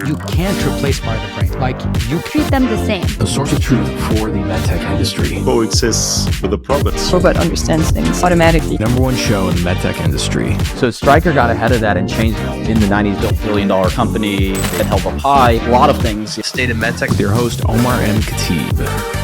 You can't replace part of the brain. Like, you treat them the same. A source of truth for the medtech industry. Coexists with the province. Robot understands things automatically. Number one show in the medtech industry. So Stryker got ahead of that and changed in the 90s, built $1 billion company that held up high, a lot of things. State of MedTech with your host, Omar M. Khatib.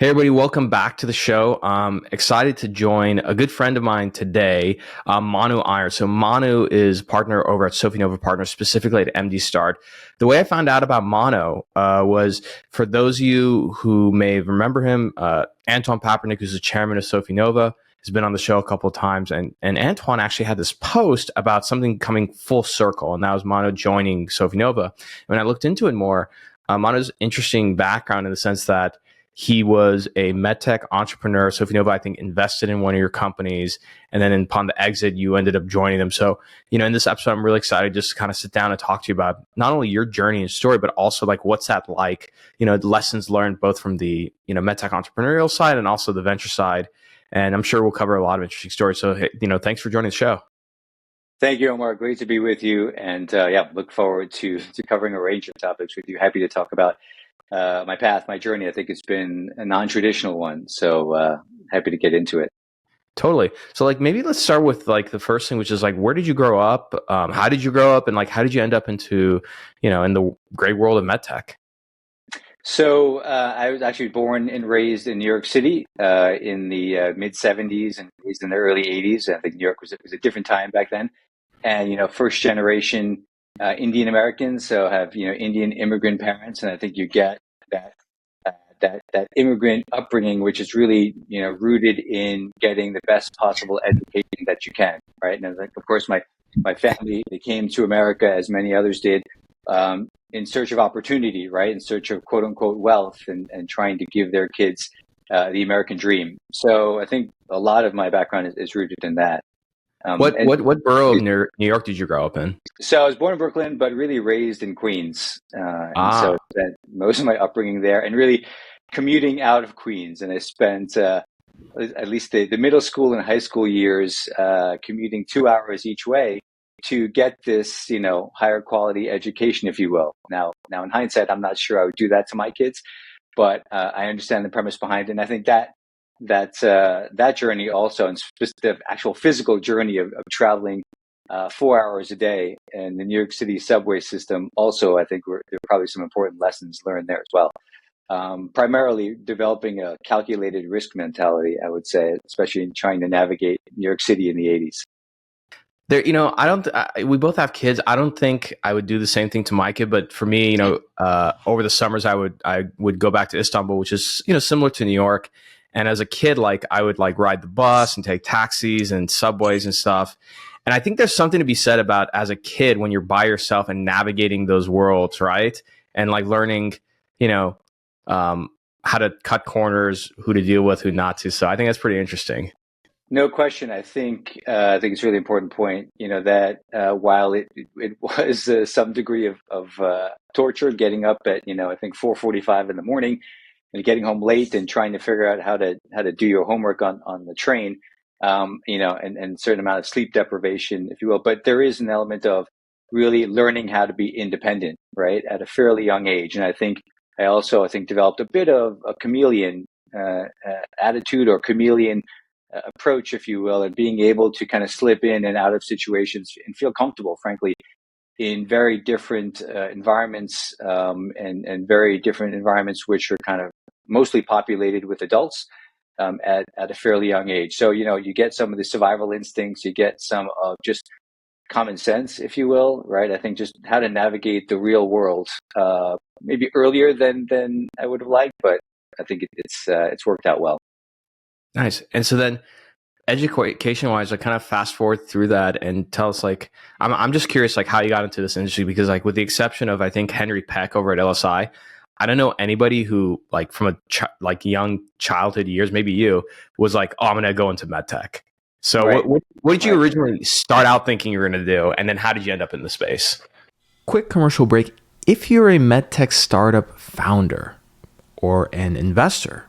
Hey everybody, welcome back to the show. I'm excited to join a good friend of mine today, Mano Iyer. So Mano is partner over at Sofinnova Partners, specifically at MD Start. The way I found out about Mano was, for those of you who may remember him, Antoine Papernick, who's the chairman of Sofinnova, has been on the show a couple of times, and Antoine actually had this post about something coming full circle, and that was Mano joining Sofinnova. When I looked into it more, Mano's interesting background in the sense that he was a medtech entrepreneur. Sofinnova, I think, invested in one of your companies, and then upon the exit, you ended up joining them. So, in this episode, I'm really excited just to kind of sit down and talk to you about not only your journey and story, but also like what's that like, the lessons learned both from the, medtech entrepreneurial side and also the venture side. And I'm sure we'll cover a lot of interesting stories. So, thanks for joining the show. Thank you, Omar. Great to be with you. And look forward to covering a range of topics with you. Happy to talk about my path, my journey. I think it's been a non-traditional one. So happy to get into it. Totally. So maybe let's start with the first thing, which is where did you grow up? How did you grow up? And how did you end up into, in the great world of medtech? So I was actually born and raised in New York City in the mid 70s and raised in the early 80s. I think New York was a different time back then. And, first generation Indian Americans, so have, Indian immigrant parents. And I think you get that immigrant upbringing, which is really, rooted in getting the best possible education that you can. Right. And of course, my family, they came to America, as many others did, in search of opportunity, right? In search of quote unquote wealth and trying to give their kids the American dream. So I think a lot of my background is rooted in that. What borough of New York did you grow up in? So I was born in Brooklyn, but really raised in Queens. So spent most of my upbringing there and really commuting out of Queens. And I spent at least the middle school and high school years commuting 2 hours each way to get this, higher quality education, if you will. Now in hindsight, I'm not sure I would do that to my kids, but I understand the premise behind it. And I think that journey also, and the actual physical journey of traveling 4 hours a day and the New York City subway system, also, I think there are probably some important lessons learned there as well. Primarily developing a calculated risk mentality, I would say, especially in trying to navigate New York City in the 80s. There, we both have kids. I don't think I would do the same thing to my kid, but for me, over the summers, I would go back to Istanbul, which is, similar to New York. And as a kid, I would ride the bus and take taxis and subways and stuff. And I think there's something to be said about as a kid when you're by yourself and navigating those worlds, right? And learning, how to cut corners, who to deal with, who not to. So I think that's pretty interesting. No question. I think it's a really important point, that while it was some degree of torture getting up at, I think 4:45 in the morning and getting home late and trying to figure out how to do your homework on the train, and a certain amount of sleep deprivation, if you will. But there is an element of really learning how to be independent, right, at a fairly young age. And I think I developed a bit of a chameleon attitude or chameleon approach, if you will, and being able to kind of slip in and out of situations and feel comfortable, frankly, in very different environments and very different environments, which are kind of mostly populated with adults at a fairly young age. So, you get some of the survival instincts, you get some of just common sense, if you will, right? I think just how to navigate the real world, maybe earlier than I would have liked, but I think it's worked out well. Nice. And so then education wise, kind of fast forward through that and tell us I'm just curious how you got into this industry, because with the exception of I think Henry Peck over at LSI, I don't know anybody who from a young childhood years, maybe you, was oh, I'm going to go into medtech. So right. What did you originally start out thinking you were going to do? And then how did you end up in the space? Quick commercial break. If you're a medtech startup founder or an investor,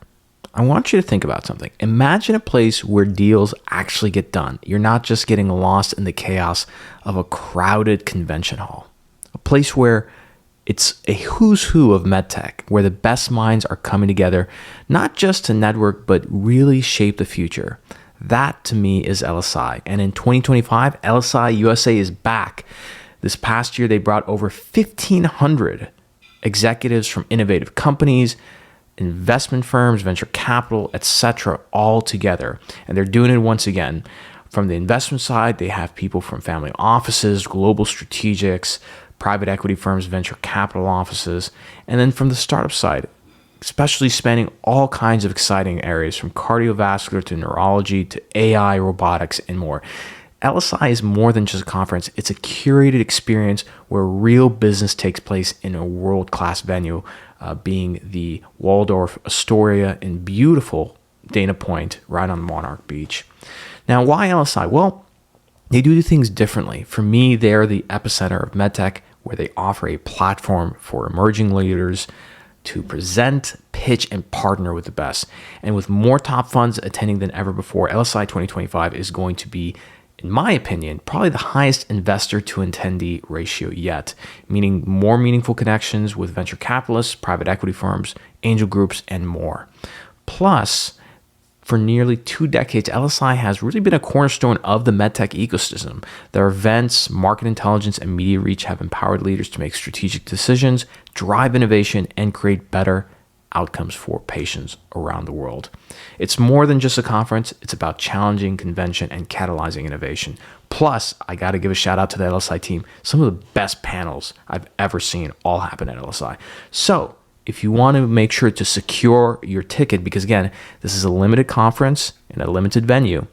I want you to think about something. Imagine a place where deals actually get done. You're not just getting lost in the chaos of a crowded convention hall. A place where it's a who's who of medtech, where the best minds are coming together, not just to network, but really shape the future. That to me is LSI. And in 2025, LSI USA is back. This past year, they brought over 1,500 executives from innovative companies, investment firms, venture capital, etc., all together. And they're doing it once again. From the investment side, they have people from family offices, global strategics, private equity firms, venture capital offices. And then from the startup side, especially spanning all kinds of exciting areas from cardiovascular to neurology to AI, robotics, and more. LSI is more than just a conference. It's a curated experience where real business takes place in a world-class venue, being the Waldorf Astoria in beautiful Dana Point, right on Monarch Beach. Now, why LSI? Well, they do things differently. For me, they're the epicenter of medtech, where they offer a platform for emerging leaders to present, pitch, and partner with the best. And with more top funds attending than ever before, LSI 2025 is going to be, in my opinion, probably the highest investor to attendee ratio yet, meaning more meaningful connections with venture capitalists, private equity firms, angel groups, and more. Plus, for nearly 2 decades, LSI has really been a cornerstone of the medtech ecosystem. Their events, market intelligence, and media reach have empowered leaders to make strategic decisions, drive innovation, and create better outcomes for patients around the world. It's more than just a conference. It's about challenging convention and catalyzing innovation. Plus, I got to give a shout out to the LSI team. Some of the best panels I've ever seen all happen at LSI. So, if you want to make sure to secure your ticket, because again, this is a limited conference in a limited venue,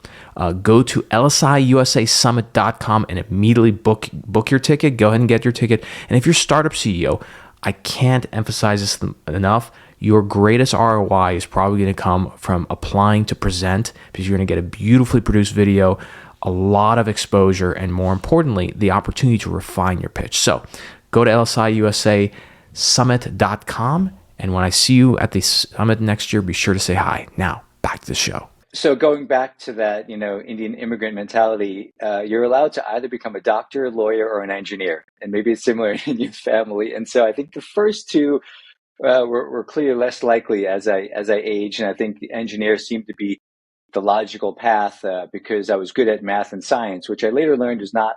go to lsiusasummit.com and immediately book your ticket. Go ahead and get your ticket. And if you're a startup CEO, I can't emphasize this enough. Your greatest ROI is probably going to come from applying to present, because you're going to get a beautifully produced video, a lot of exposure, and more importantly, the opportunity to refine your pitch. So go to lsiusasummit.com. And when I see you at the summit next year, be sure to say hi. Now, back to the show. So going back to that, Indian immigrant mentality, you're allowed to either become a doctor, lawyer, or an engineer. And maybe it's similar in your family. And so I think the first two were clearly less likely as I age. And I think the engineers seemed to be the logical path because I was good at math and science, which I later learned is not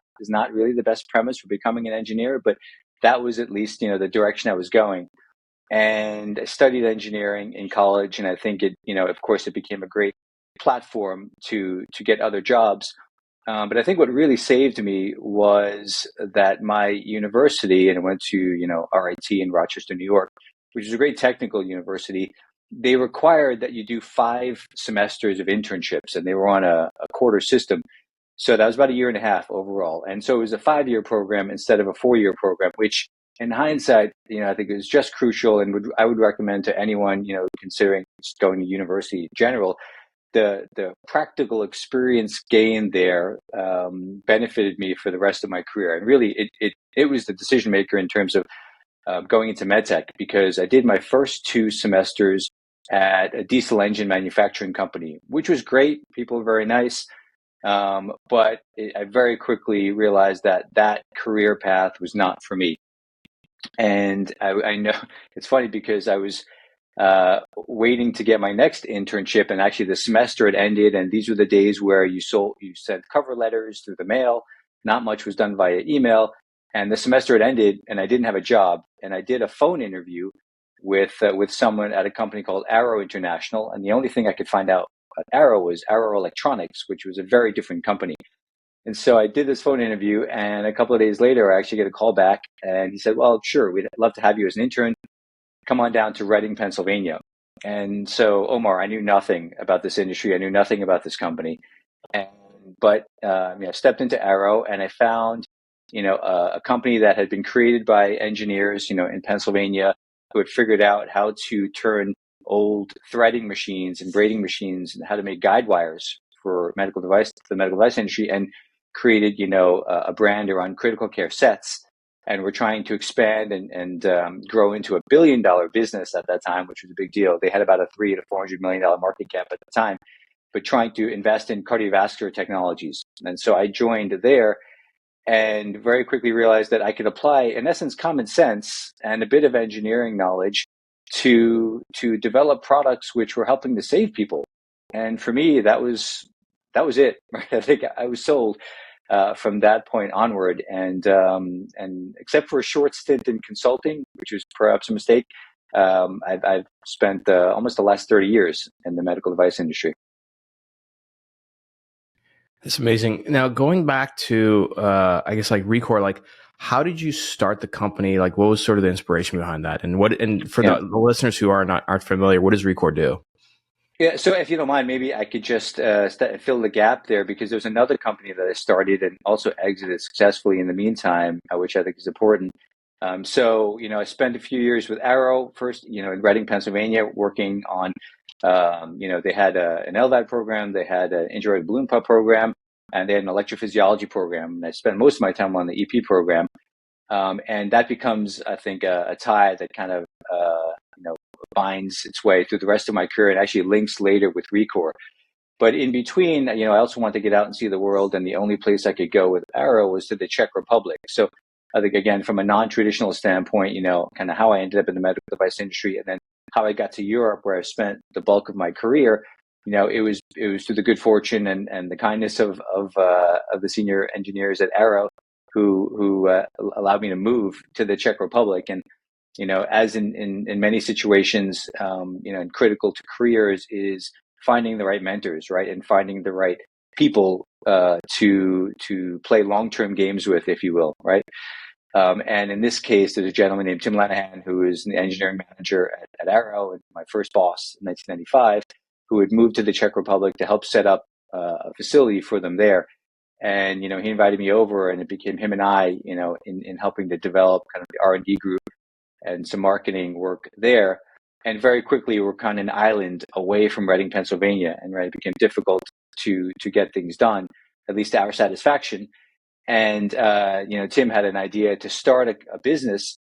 really the best premise for becoming an engineer. But that was at least, the direction I was going. And I studied engineering in college. And I think it, of course, it became a great platform to get other jobs. But I think what really saved me was that my university, and I went to, RIT in Rochester, New York, which is a great technical university. They required that you do 5 semesters of internships, and they were on a quarter system. So that was about 1.5 years overall. And so it was a 5-year program instead of a 4-year program, which in hindsight, I think it was just crucial, and I would recommend to anyone, considering going to university in general. The practical experience gained there benefited me for the rest of my career. And really, it was the decision maker in terms of going into medtech, because I did my first 2 semesters at a diesel engine manufacturing company, which was great. People were very nice. But I very quickly realized that career path was not for me. And I know it's funny because I was waiting to get my next internship, and actually the semester had ended, and these were the days where you sent cover letters through the mail. Not much was done via email, and the semester had ended, and I didn't have a job. And I did a phone interview with someone at a company called Arrow International, and the only thing I could find out about Arrow was Arrow Electronics, which was a very different company. And so I did this phone interview, and a couple of days later, I actually get a call back, and he said, "Well, sure, we'd love to have you as an intern. Come on down to Reading, Pennsylvania." And so, Omar, I knew nothing about this industry. I knew nothing about this company. But I stepped into Arrow, and I found, a company that had been created by engineers, in Pennsylvania, who had figured out how to turn old threading machines and braiding machines and how to make guide wires for the medical device industry, and created, a brand around critical care sets and we're trying to expand and grow into $1 billion business at that time, which was a big deal. They had about a $300 to $400 million market cap at the time, but trying to invest in cardiovascular technologies. And so I joined there and very quickly realized that I could apply, in essence, common sense and a bit of engineering knowledge to develop products which were helping to save people. And for me, that was it. Right? I think I was sold from that point onward. And except for a short stint in consulting, which was perhaps a mistake, I've spent almost the last 30 years in the medical device industry. That's amazing. Now, going back to, I guess, like Recore, like, how did you start the company? Like, what was sort of the inspiration behind that? And for the listeners who aren't familiar, what does Recore do? Yeah, so if you don't mind, maybe I could just fill the gap there, because there's another company that I started and also exited successfully in the meantime, which I think is important. So, I spent a few years with Arrow first, in Reading, Pennsylvania, working on, they had an LVAD program, they had an intra balloon pump program, and they had an electrophysiology program. And I spent most of my time on the EP program. And that becomes, I think, a tie that kind of, binds its way through the rest of my career and actually links later with Recore. But in between, I also wanted to get out and see the world. And the only place I could go with Arrow was to the Czech Republic. So I think, again, from a non-traditional standpoint, kind of how I ended up in the medical device industry, and then how I got to Europe, where I spent the bulk of my career. It was through the good fortune and the kindness of the senior engineers at Arrow who allowed me to move to the Czech Republic. And as in many situations, and critical to careers is finding the right mentors, right, and finding the right people to play long-term games with, if you will, right. And in this case, there's a gentleman named Tim Lanahan, who is the engineering manager at Arrow, and my first boss in 1995, who had moved to the Czech Republic to help set up a facility for them there. And, he invited me over, and it became him and I, in helping to develop kind of the R&D group and some marketing work there. And very quickly, we're kind of an island away from Reading, Pennsylvania. And it became difficult to get things done, at least to our satisfaction. And, Tim had an idea to start a business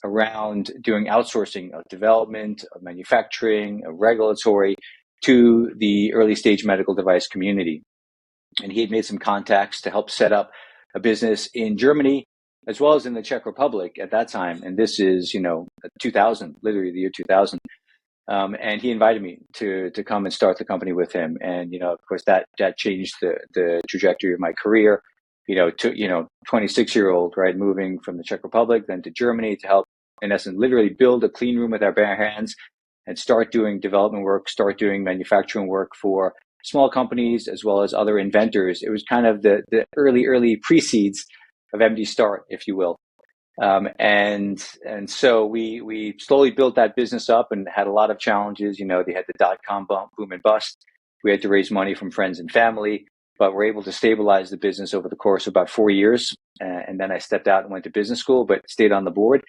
around doing outsourcing of development, of manufacturing, of regulatory to the early stage medical device community. And he had made some contacts to help set up a business in Germany, as well as in the Czech Republic at that time. And this is, 2000, literally the year 2000. And he invited me to come and start the company with him. And, of course, that changed the trajectory of my career. 26-year-old, right, moving from the Czech Republic, then to Germany to help, in essence, literally build a clean room with our bare hands and start doing development work, start doing manufacturing work for small companies as well as other inventors. It was kind of the early precedes of MD Start, if you will. And so we slowly built that business up and had a lot of challenges. They had the .com boom and bust. We had to raise money from friends and family, but we're able to stabilize the business over the course of about 4 years. And then I stepped out and went to business school, but stayed on the board.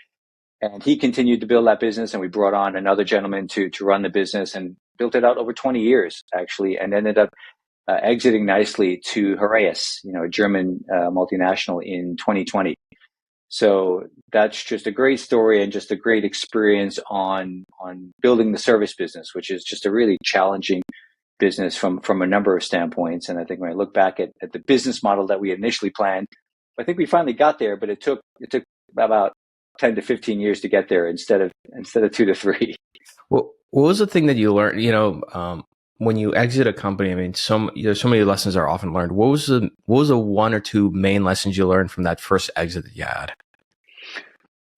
And he continued to build that business, and we brought on another gentleman to run the business and built it out over 20 years, actually, and ended up exiting nicely to Heraeus, a German multinational in 2020. So that's just a great story and just a great experience on building the service business, which is just a really challenging business from a number of standpoints. And I think when I look back at the business model that we initially planned, I think we finally got there, but it took about 10 to 15 years to get there instead of 2 to 3. Well, what was the thing that you learned, when you exit a company? I mean, so many lessons are often learned. What was the one or two main lessons you learned from that first exit that you had?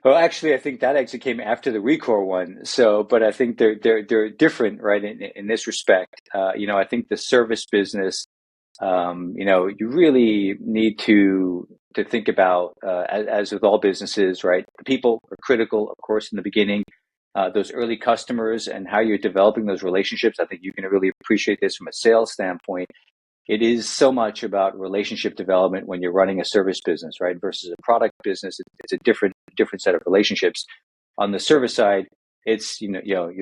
Well, actually, I think that exit came after the Recore one. So, but I think they're different, right? In this respect, I think the service business, you really need to think about, as with all businesses, right? The people are critical, of course, in the beginning. Those early customers and how you're developing those relationships. I think you can really appreciate this from a sales standpoint. It is so much about relationship development when you're running a service business, right? Versus a product business, it's a different set of relationships. On the service side, it's you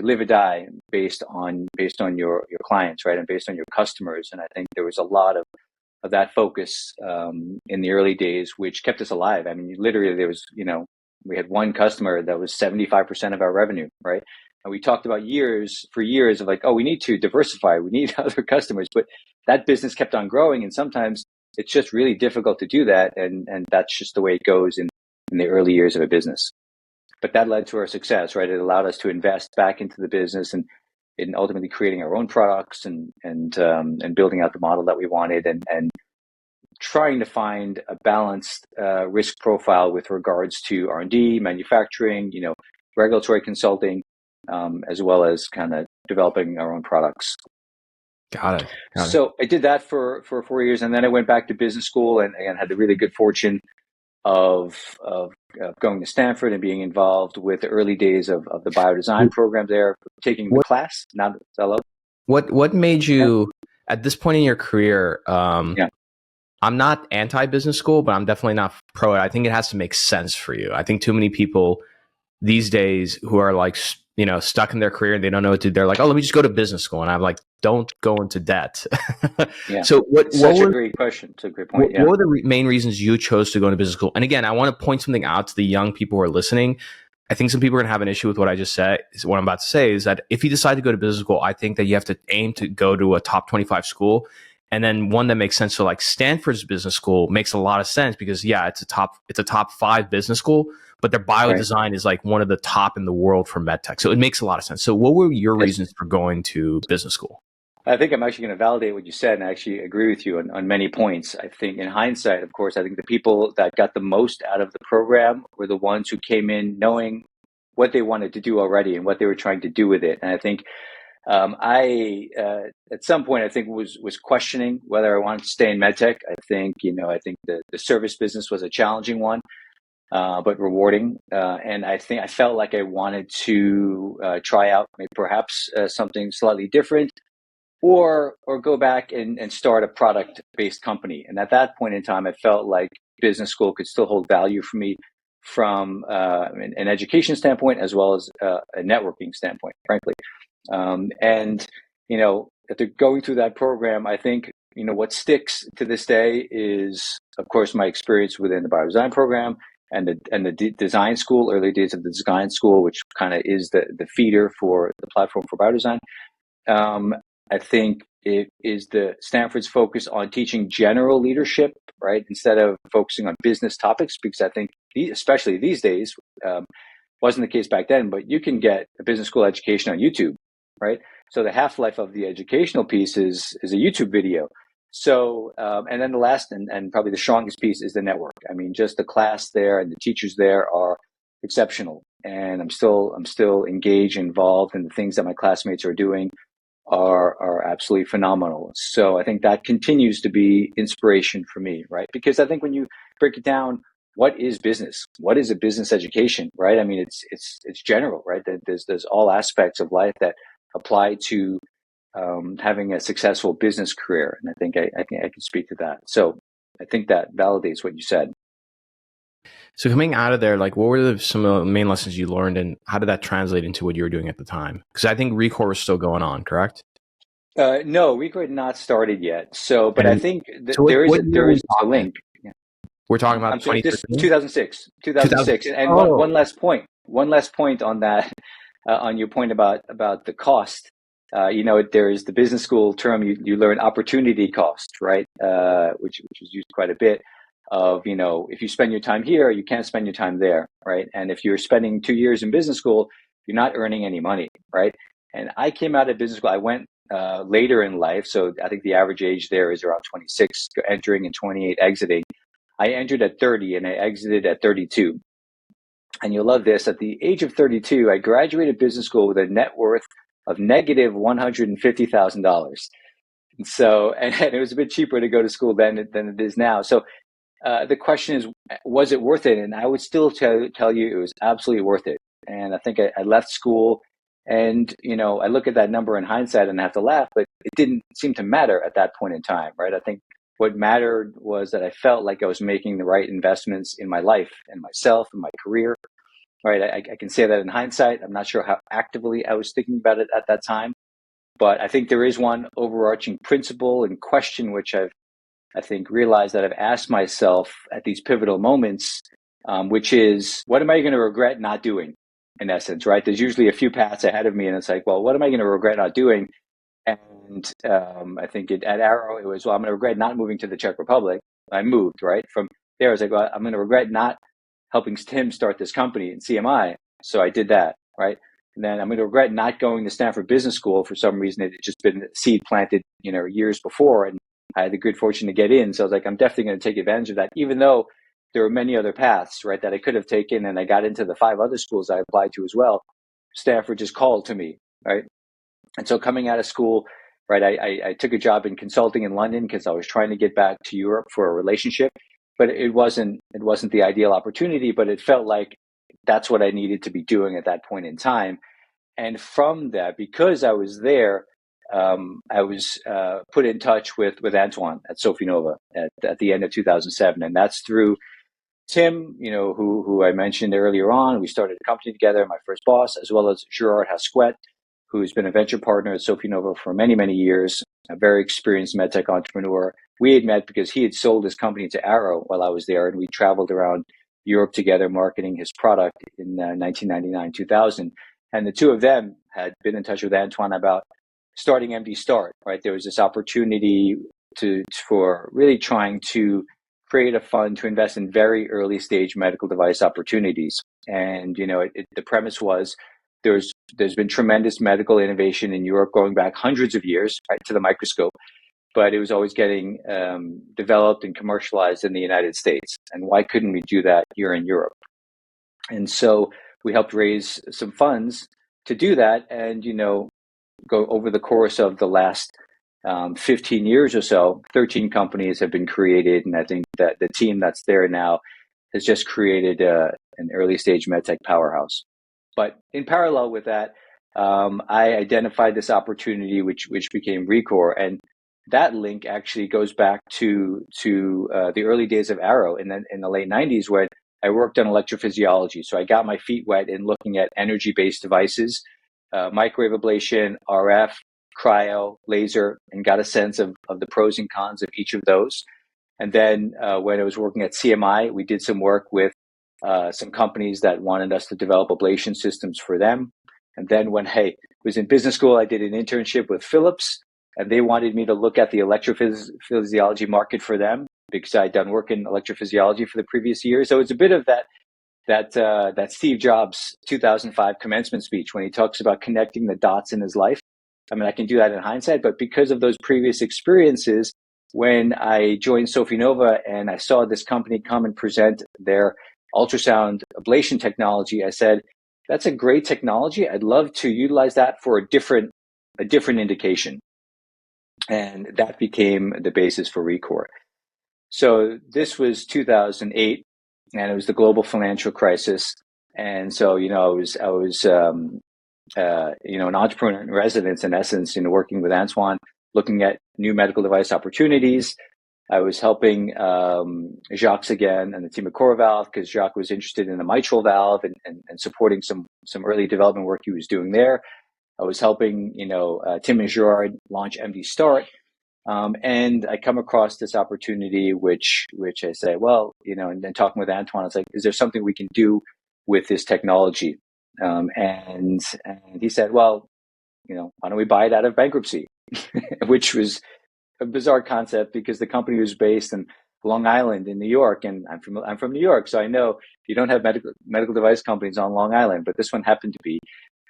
live or die based on your clients, right, and based on your customers. And I think there was a lot of that focus in the early days, which kept us alive. I mean, literally, there was, we had one customer that was 75% of our revenue, right? And we talked about for years of like, oh, we need to diversify. We need other customers, but that business kept on growing. And sometimes it's just really difficult to do that. And that's just the way it goes in the early years of a business. But that led to our success, right? It allowed us to invest back into the business and in ultimately creating our own products and building out the model that we wanted and trying to find a balanced risk profile with regards to R&D, manufacturing, regulatory consulting, as well as kind of developing our own products. Got it. So I did that for 4 years, and then I went back to business school and had the really good fortune of going to Stanford and being involved with the early days of the biodesign program there, taking the class, not fellow. What made you at this point in your career? I'm not anti-business school, but I'm definitely not pro. I think it has to make sense for you. I think too many people these days who are like, stuck in their career and they don't know what to do. They're like, oh, let me just go to business school. And I'm like, don't go into debt. Yeah. So a great question. It's a great point. What were the main reasons you chose to go into business school? And again, I want to point something out to the young people who are listening. I think some people are going to have an issue with what I just said. What I'm about to say is that if you decide to go to business school, I think that you have to aim to go to a top 25 school. And then one that makes sense. So like Stanford's business school makes a lot of sense because it's a top 5 business school, but their biodesign is like one of the top in the world for medtech. So it makes a lot of sense. So what were your reasons for going to business school? I think I'm actually going to validate what you said and I actually agree with you on many points. I think in hindsight, of course, I think the people that got the most out of the program were the ones who came in knowing what they wanted to do already and what they were trying to do with it. And I think I at some point I think was questioning whether I wanted to stay in medtech. I think the service business was a challenging one, but rewarding. And I think I felt like I wanted to try out perhaps something slightly different, or go back and start a product based company. And at that point in time, I felt like business school could still hold value for me from an education standpoint as well as a networking standpoint, frankly. After going through that program, I think, what sticks to this day is, of course, my experience within the biodesign program and the design school, early days of the design school, which kind of is the feeder for the platform for biodesign. I think it is the Stanford's focus on teaching general leadership, right, instead of focusing on business topics, because I think, especially these days, wasn't the case back then, but you can get a business school education on YouTube, right? So the half-life of the educational piece is a YouTube video. So, and then the last and probably the strongest piece is the network. I mean, just the class there and the teachers there are exceptional. And I'm still engaged, involved in the things that my classmates are doing are absolutely phenomenal. So I think that continues to be inspiration for me, right? Because I think when you break it down, what is business? What is a business education, right? I mean, it's general, right? There's all aspects of life that apply to having a successful business career, and I think I can speak to that. So I think that validates what you said. So coming out of there, like, what were some of the main lessons you learned, and how did that translate into what you were doing at the time? Because I think Recore was still going on, correct? No, Recore had not started yet. So, but I think there is a link. We're talking about 2006. And one last point on that, on your point about the cost. There is the business school term you learn opportunity cost, right? Which is used quite a bit. Of, if you spend your time here, you can't spend your time there, right? And if you're spending 2 years in business school, you're not earning any money, right? And I came out of business school, I went later in life. So I think the average age there is around 26 entering and 28 exiting. I entered at 30 and I exited at 32. And you'll love this. At the age of 32, I graduated business school with a net worth of negative $150,000. And so, and it was a bit cheaper to go to school then than it is now. So the question is, was it worth it? And I would still tell you it was absolutely worth it. And I think I left school and, I look at that number in hindsight and I have to laugh, but it didn't seem to matter at that point in time, right? I think what mattered was that I felt like I was making the right investments in my life and myself and my career, right? I can say that in hindsight. I'm not sure how actively I was thinking about it at that time, but I think there is one overarching principle and question which I've I think, realized that I've asked myself at these pivotal moments, which is, what am I going to regret not doing, in essence, right? There's usually a few paths ahead of me, and it's like, well, what am I going to regret not doing? And I think at Arrow, it was, well, I'm going to regret not moving to the Czech Republic. I moved, right? From there, I was like, well, I'm going to regret not helping Tim start this company in CMI. So I did that, right? And then I'm going to regret not going to Stanford Business School. For some reason, it had just been seed planted, years before. And I had the good fortune to get in. So I was like, I'm definitely going to take advantage of that, even though there were many other paths, right, that I could have taken. And I got into the 5 other schools I applied to as well. Stanford just called to me, right? And so coming out of school, right, I took a job in consulting in London because I was trying to get back to Europe for a relationship, but it wasn't the ideal opportunity, but it felt like that's what I needed to be doing at that point in time. And from that, because I was there, I was put in touch with Antoine at Sofinnova at the end of 2007, and that's through Tim, who I mentioned earlier on. We started a company together, my first boss, as well as Gerard Hasquet, who's been a venture partner at Sofinnova for many, many years, a very experienced medtech entrepreneur. We had met because he had sold his company to Arrow while I was there, and we traveled around Europe together marketing his product in 1999, 2000. And the two of them had been in touch with Antoine about starting MD Start, right? There was this opportunity for really trying to create a fund to invest in very early stage medical device opportunities. And, the premise was there's been tremendous medical innovation in Europe going back hundreds of years, right, to the microscope, but it was always getting developed and commercialized in the United States. And why couldn't we do that here in Europe? And so we helped raise some funds to do that. And, go over the course of the last 15 years or so, 13 companies have been created. And I think that the team that's there now has just created an early stage medtech powerhouse. But in parallel with that, I identified this opportunity, which became Recore. And that link actually goes back to the early days of Arrow in the late 90s, when I worked on electrophysiology. So I got my feet wet in looking at energy-based devices, microwave ablation, RF, cryo, laser, and got a sense of the pros and cons of each of those. And then when I was working at CMI, we did some work with some companies that wanted us to develop ablation systems for them. And then when I was in business school, I did an internship with Philips, and they wanted me to look at the electrophysiology market for them because I'd done work in electrophysiology for the previous year. So it's a bit of that Steve Jobs 2005 commencement speech when he talks about connecting the dots in his life. I mean, I can do that in hindsight, but because of those previous experiences, when I joined Sofinnova and I saw this company come and present their ultrasound ablation technology, I said, that's a great technology. I'd love to utilize that for a different indication. And that became the basis for Recore. So this was 2008, and it was the global financial crisis. And so, I was an entrepreneur in residence, in essence, working with Antoine, looking at new medical device opportunities. I was helping Jacques again and the team at CoreValve because Jacques was interested in the mitral valve and supporting some early development work he was doing there. I was helping, Tim and Gerard launch MD Start. And I come across this opportunity, which I say, well, and then talking with Antoine, it's like, is there something we can do with this technology? And he said, well, why don't we buy it out of bankruptcy? Which was a bizarre concept because the company was based in Long Island in New York, and I'm from New York, so I know you don't have medical device companies on Long Island, but this one happened to be,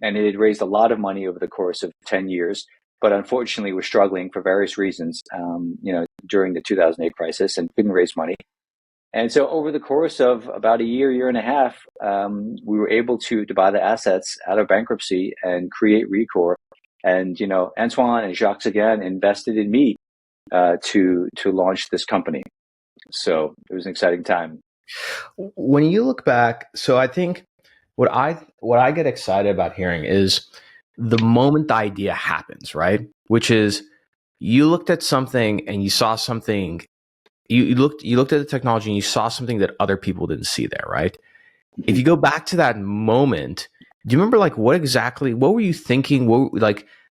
and it had raised a lot of money over the course of 10 years. But unfortunately, we're struggling for various reasons, during the 2008 crisis, and couldn't raise money. And so over the course of about a year and a half, we were able to buy the assets out of bankruptcy and create Recore. And, Antoine and Jacques again invested in me to launch this company. So it was an exciting time. When you look back, so I think what I get excited about hearing is the moment the idea happens, right? Which is you looked at something and you saw something. You looked at the technology and you saw something that other people didn't see there, right? Mm-hmm. If you go back to that moment, do you remember what were you thinking?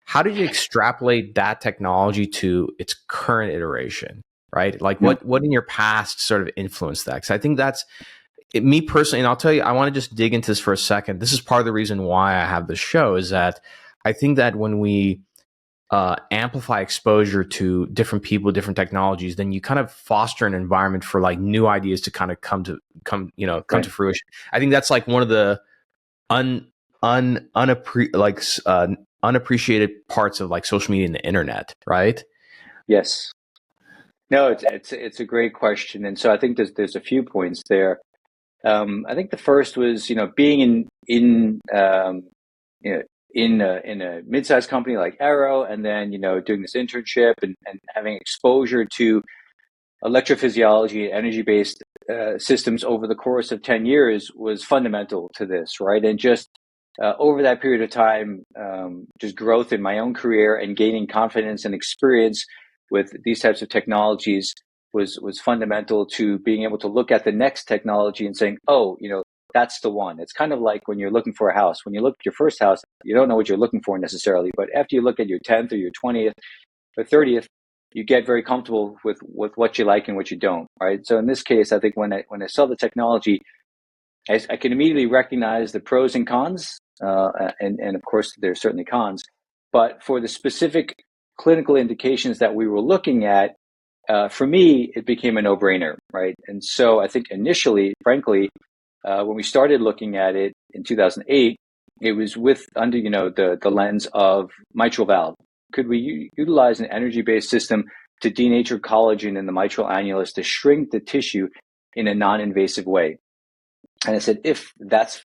How did you extrapolate that technology to its current iteration? right? Like what in your past sort of influenced that? Because I think that's me personally, and I'll tell you, I want to just dig into this for a second. This is part of the reason why I have this show, is that I think that when we amplify exposure to different people, different technologies, then you kind of foster an environment for like new ideas to kind of come to fruition. I think that's like one of the unappreciated parts of like social media and the internet, right? Yes. No, it's a great question, and so I think there's a few points there. I think the first was, being in a mid-sized company like Arrow, and then doing this internship and having exposure to electrophysiology and energy-based systems over the course of 10 years was fundamental to this, right? And just over that period of time, just growth in my own career and gaining confidence and experience with these types of technologies was fundamental to being able to look at the next technology and saying, oh, that's the one. It's kind of like when you're looking for a house. When you look at your first house, you don't know what you're looking for necessarily, but after you look at your 10th or your 20th or 30th, you get very comfortable with what you like and what you don't, right? So in this case, I think when I saw the technology, I can immediately recognize the pros and cons, and of course there's certainly cons, but for the specific clinical indications that we were looking at, for me, it became a no-brainer, right? And so I think initially, frankly, when we started looking at it in 2008, it was under the lens of mitral valve. Could we utilize an energy-based system to denature collagen in the mitral annulus to shrink the tissue in a non-invasive way? And I said, if that's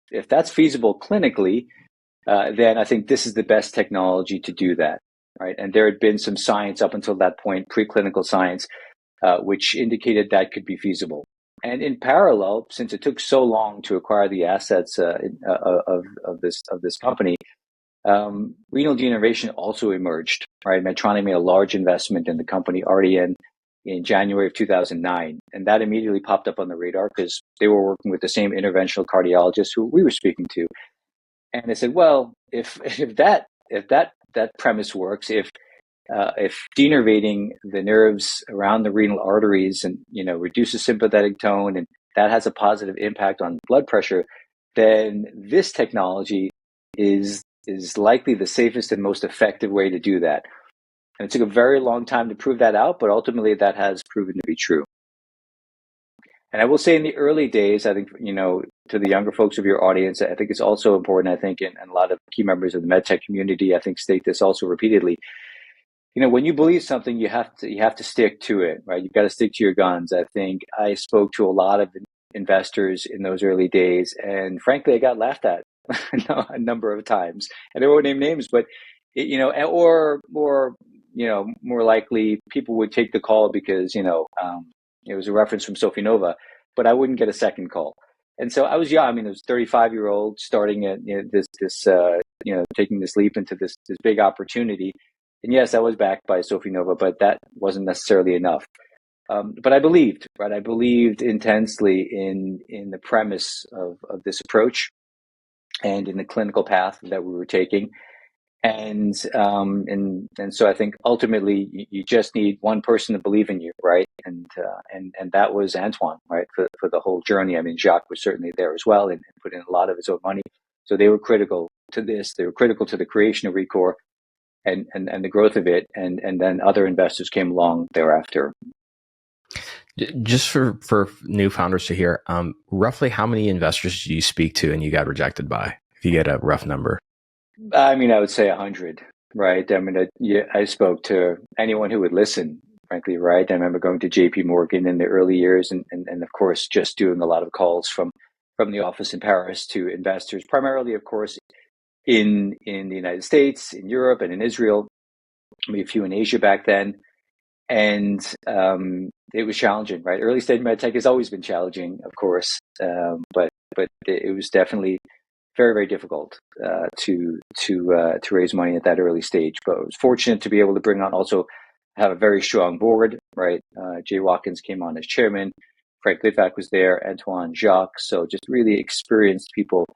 feasible clinically, then I think this is the best technology to do that, right? And there had been some science up until that point, preclinical science, which indicated that could be feasible. And in parallel, since it took so long to acquire the assets of this company, renal denervation also emerged, right? Medtronic made a large investment in the company already in January of 2009. And that immediately popped up on the radar because they were working with the same interventional cardiologist who we were speaking to. And I said, well, if that premise works, if denervating the nerves around the renal arteries and reduces sympathetic tone, and that has a positive impact on blood pressure, then this technology is likely the safest and most effective way to do that. And it took a very long time to prove that out, but ultimately that has proven to be true. And I will say in the early days, I think, to the younger folks of your audience, I think it's also important, I think, and a lot of key members of the medtech community, I think, state this also repeatedly. When you believe something, you have to stick to it, right? You've got to stick to your guns. I think I spoke to a lot of investors in those early days, and frankly, I got laughed at a number of times. And I won't name names, but or more likely, people would take the call because it was a reference from Sofinova, but I wouldn't get a second call. And so I was young. I mean, I was 35-year-old starting at taking this leap into this big opportunity. And yes, I was backed by Sofinnova, but that wasn't necessarily enough. But I believed, right? I believed intensely in the premise of this approach and in the clinical path that we were taking. And so I think ultimately you just need one person to believe in you, right? And that was Antoine, right? For the whole journey. I mean, Jacques was certainly there as well and put in a lot of his own money. So they were critical to this. They were critical to the creation of Recore and the growth of it. And then other investors came along thereafter. Just for new founders to hear, roughly how many investors do you speak to and you got rejected by, if you get a rough number? I mean, I would say 100, right? I mean, I spoke to anyone who would listen, frankly, right? I remember going to JP Morgan in the early years and of course, just doing a lot of calls from the office in Paris to investors, primarily, of course, in the United States, in Europe, and in Israel, maybe a few in Asia back then. And it was challenging, right? Early stage medtech has always been challenging, of course, but it was definitely very, very difficult to raise money at that early stage. But I was fortunate to be able to bring on have a very strong board, right? Jay Watkins came on as chairman. Frank Litvak was there, Antoine, Jacques. So just really experienced people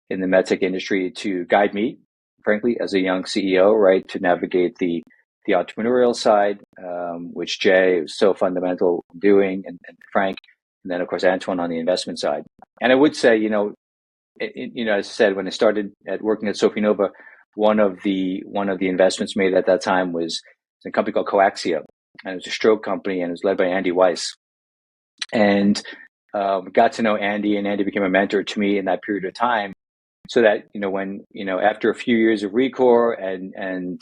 in the medtech industry to guide me, frankly, as a young CEO, right, to navigate the the entrepreneurial side, which Jay was so fundamental in doing, and Frank, and then of course Antoine on the investment side. And I would say, as I said, when I started working at Sofinnova, one of the investments made at that time was a company called Coaxia, and it was a stroke company, and it was led by Andy Weiss. And got to know Andy, and Andy became a mentor to me in that period of time. So that when after a few years of Recore and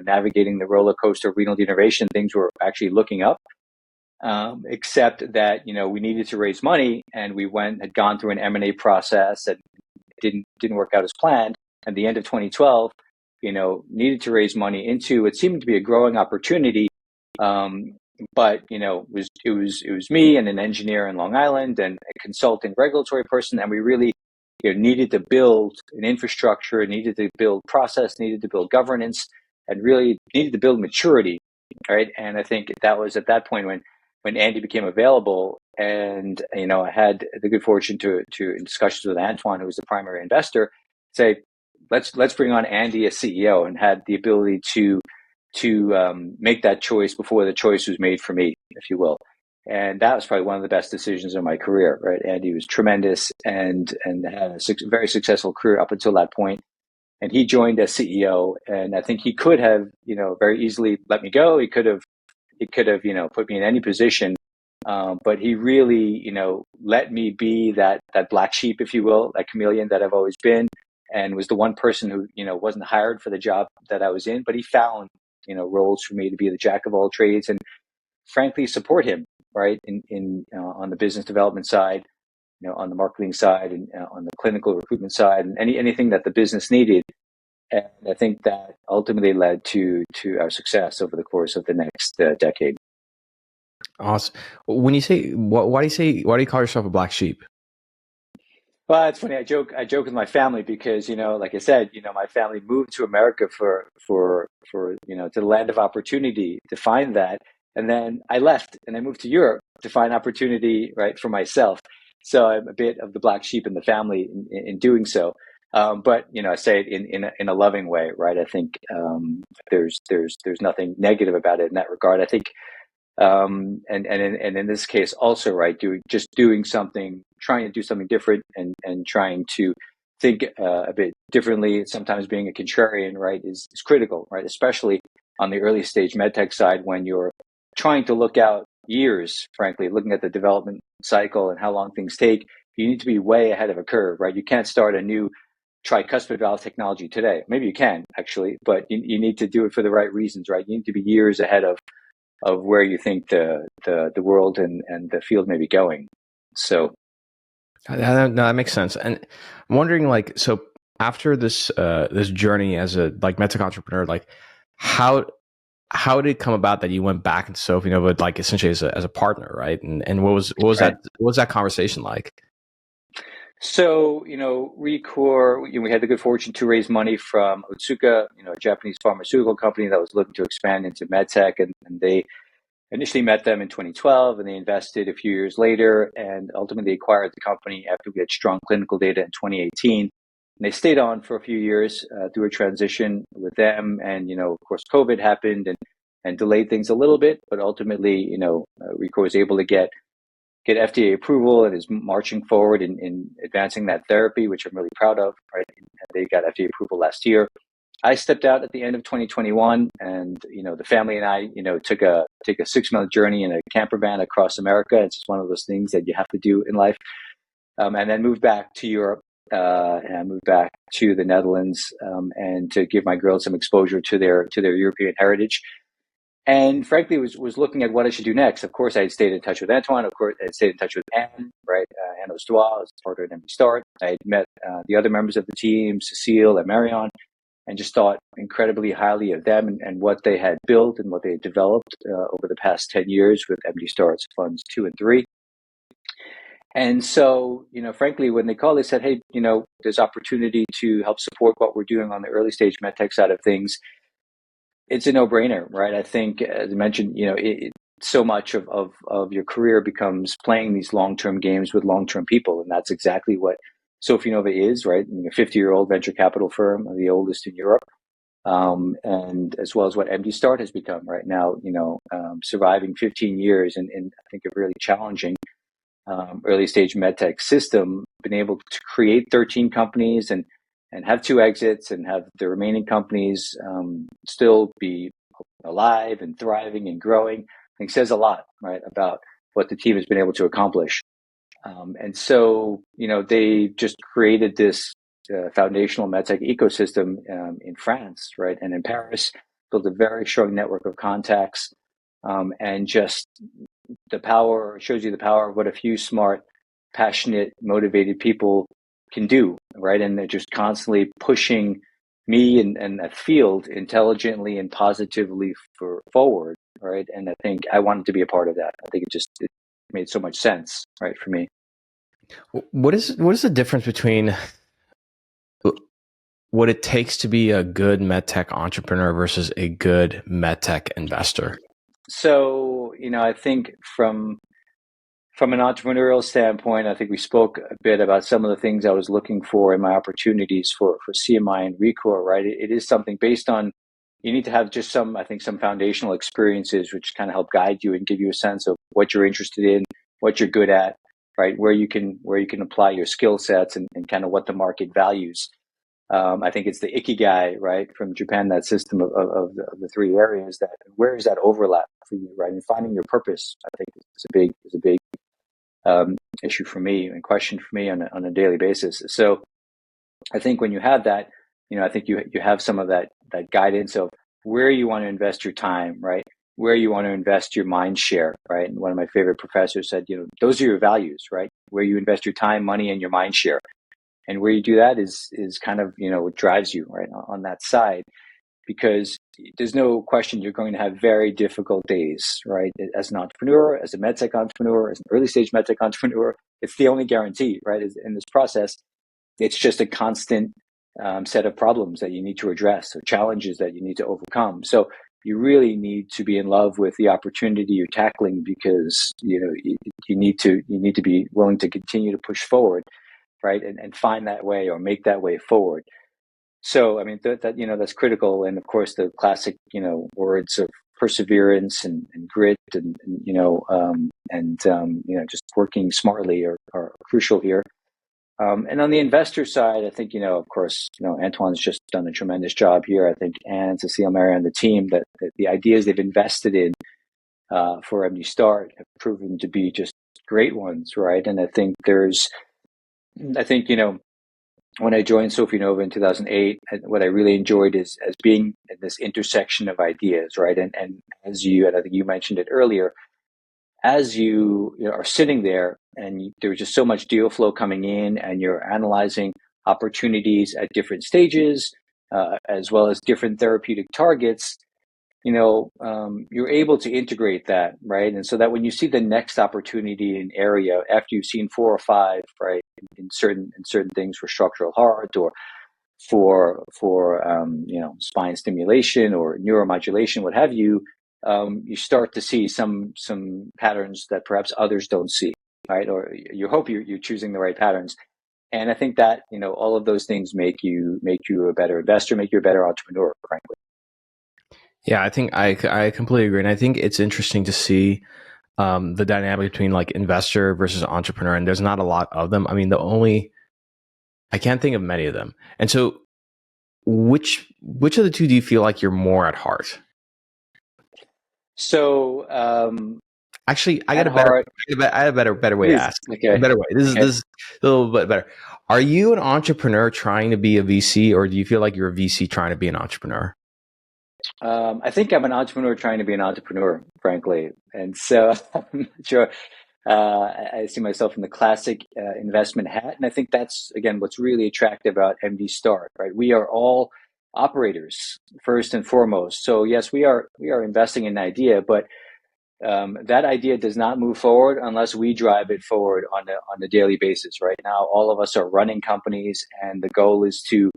navigating the roller coaster of renal denervation, things were actually looking up. Except that we needed to raise money, and we had gone through an M&A process and didn't work out as planned. At the end of 2012, needed to raise money into what seemed to be a growing opportunity. But it was me and an engineer in Long Island and a consulting regulatory person, and we really needed to build an infrastructure, needed to build process, needed to build governance, and really needed to build maturity, right? And I think that was at that point when Andy became available, and I had the good fortune to in discussions with Antoine, who was the primary investor, say let's bring on Andy as CEO, and had the ability to make that choice before the choice was made for me, if you will. And that was probably one of the best decisions of my career, right? Andy was tremendous and had a very successful career up until that point. And he joined as CEO, and I think he could have, very easily let me go. He could have, put me in any position. But he really, let me be that black sheep, if you will, that chameleon that I've always been, and was the one person who, wasn't hired for the job that I was in, but he found, roles for me to be the jack of all trades, and frankly support him, right, in on the business development side, on the marketing side, and on the clinical recruitment side, and anything that the business needed. And I think that ultimately led to our success over the course of the next decade. Awesome. When you say, why do you call yourself a black sheep? Well, it's funny. I joke with my family because, like I said, my family moved to America for to the land of opportunity to find that. And then I left and I moved to Europe to find opportunity, right, for myself. So I'm a bit of the black sheep in the family in doing so. But, I say it in a loving way, right? I think there's nothing negative about it in that regard. I think and in this case also, right, doing something, trying to do something different, and trying to think a bit differently, sometimes being a contrarian, right, is critical, right, especially on the early stage medtech side, when you're trying to look out years, frankly, looking at the development cycle and how long things take. You need to be way ahead of a curve, right? You can't start a new tricuspid valve technology today. Maybe you can, actually, but you need to do it for the right reasons, right? You need to be years ahead of where you think the world and the field may be going. So no, that makes sense. And I'm wondering, like, so after this journey as a medtech entrepreneur, how did it come about that you went back into Sofinnova, like essentially as a partner, right? And what was right. what was that conversation like? So, Recore, we had the good fortune to raise money from Otsuka, a Japanese pharmaceutical company that was looking to expand into medtech, and they initially met them in 2012, and they invested a few years later, and ultimately acquired the company after we had strong clinical data in 2018. And they stayed on for a few years through a transition with them, and of course, COVID happened and delayed things a little bit, but ultimately, Recore was able to get FDA approval and is marching forward in advancing that therapy, which I'm really proud of, right? And they got FDA approval last year. I stepped out at the end of 2021, and the family and I took a 6-month journey in a camper van across America. It's just one of those things that you have to do in life, and then moved back to Europe, and I moved back to the Netherlands, and to give my girls some exposure to their European heritage. And frankly, was looking at what I should do next. Of course, I had stayed in touch with Antoine. Of course, I had stayed in touch with Anne, right? Anne Ostois, as part of MD Start. I had met the other members of the team, Cecile and Marion, and just thought incredibly highly of them and what they had built and what they had developed over the past 10 years with MD Start's funds 2 and 3. And so, frankly, when they called, they said, hey, there's opportunity to help support what we're doing on the early stage medtech side of things. It's a no-brainer, right? I think, as I mentioned, so much of your career becomes playing these long-term games with long-term people. And that's exactly what Sofinnova is, right? A 50-year-old venture capital firm, the oldest in Europe. and as well as what MD Start has become right now. Surviving 15 years in I think a really challenging early stage medtech system, been able to create 13 companies and have 2 exits and have the remaining companies still be alive and thriving and growing, I think says a lot, right, about what the team has been able to accomplish. And so, they just created this foundational medtech ecosystem in France, right, and in Paris, built a very strong network of contacts, and just shows you the power of what a few smart, passionate, motivated people can do, right? And they're just constantly pushing me and that field intelligently and positively forward, right? And I think I wanted to be a part of that. I think it made so much sense, right, for me. What is the difference between what it takes to be a good medtech entrepreneur versus a good medtech investor? So, I think from an entrepreneurial standpoint, I think we spoke a bit about some of the things I was looking for in my opportunities for CMI and Recore, right? It is something based on, you need to have just some foundational experiences which kind of help guide you and give you a sense of what you're interested in, what you're good at, right? Where you can apply your skill sets and kind of what the market values. I think it's the ikigai, right, from Japan, that system of the 3 areas, that where is that overlap for you, right? And finding your purpose, I think is a big issue for me and question for me on a daily basis. So I think when you have that, I think you have some of that guidance of where you want to invest your time, right? Where you want to invest your mind share, right? And one of my favorite professors said, those are your values, right? Where you invest your time, money, and your mind share. And where you do that is kind of, what drives you, right, on that side, because there's no question you're going to have very difficult days, right? As an entrepreneur, as a medtech entrepreneur, as an early stage medtech entrepreneur, it's the only guarantee, right? In this process, it's just a constant set of problems that you need to address, or challenges that you need to overcome. So you really need to be in love with the opportunity you're tackling, because you need to be willing to continue to push forward, right, and find that way or make that way forward. So I mean that's critical, and of course the classic words of perseverance and grit and just working smartly are crucial here. And on the investor side, I think of course Antoine's just done a tremendous job here. I think Anne, Cecile, Mary, and the team that the ideas they've invested in for MD Start have proven to be just great ones, right? And I think when I joined Sofinnova in 2008, what I really enjoyed is as being at this intersection of ideas, right? And I think you mentioned it earlier, as you are sitting there and there's just so much deal flow coming in, and you're analyzing opportunities at different stages, as well as different therapeutic targets, you're able to integrate that, right? And so that when you see the next opportunity in area, after you've seen 4 or 5, right, in certain things for structural heart or for spine stimulation or neuromodulation, what have you, you start to see some patterns that perhaps others don't see, right? Or you hope you're choosing the right patterns. And I think that all of those things make you a better investor, make you a better entrepreneur, frankly. Yeah, I think I completely agree. And I think it's interesting to see the dynamic between like investor versus entrepreneur. And there's not a lot of them. I mean, I can't think of many of them. And so which of the two do you feel like you're more at heart? So actually, I had a better way to ask. Okay. A better way. This is a little bit better. Are you an entrepreneur trying to be a VC, or do you feel like you're a VC trying to be an entrepreneur? I think I'm an entrepreneur trying to be an entrepreneur, frankly. And so I'm not sure. I see myself in the classic investment hat. And I think that's, again, what's really attractive about MD Start, right? We are all operators, first and foremost. So yes, we are investing in an idea, but that idea does not move forward unless we drive it forward on a daily basis. Right now, all of us are running companies, and the goal is to